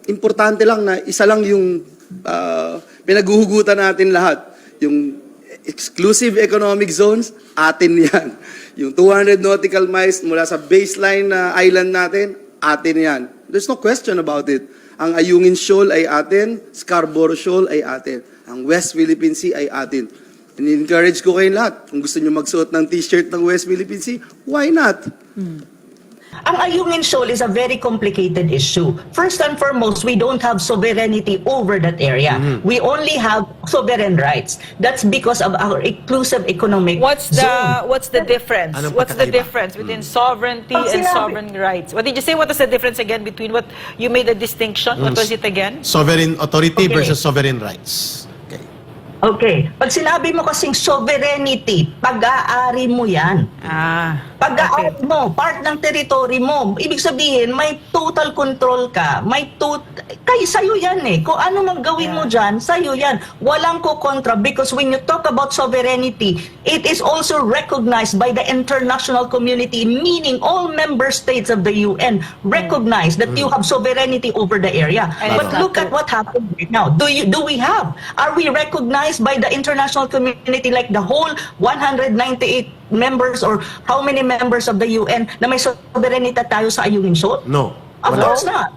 Importante lang na isa lang yung pinaghuhugutan natin lahat. Yung exclusive economic zones, atin yan. Yung 200 nautical miles mula sa baseline na island natin, atin yan. There's no question about it. Ang Ayungin Shoal ay atin, Scarborough Shoal ay atin. Ang West Philippine Sea ay atin. In-encourage ko kayong lahat. Kung gusto nyo magsuot ng t-shirt ng West Philippine Sea, why not? Ang Ayungin Shoal is a very complicated issue. First and foremost, we don't have sovereignty over that area. We only have sovereign rights. That's because of our exclusive economic What's the difference? Anong What's the pagkakaiba? difference between sovereignty Pag and sinabi- sovereign rights? What did you say? What is the difference again between what you made a distinction? What was it again? Sovereign authority Okay. versus sovereign rights. Okay. Okay. Pag sinabi mo kasing sovereignty, pag-aari mo yan. Pag-aari mo, part ng territory mo. Ibig sabihin, may total control ka. Kaya sa'yo yan eh. Kung ano mang gawin mo dyan, sa'yo yan. Walang ko-kontra because when you talk about sovereignty, it is also recognized by the international community, meaning all member states of the UN recognize that you have sovereignty over the area. And But it's look not at what happened right now. Do we have? Are we recognized by the international community like the whole 198 members or how many members of the UN na may sovereignty tayo sa Ayungin Shoal? No. Of Wala. course not.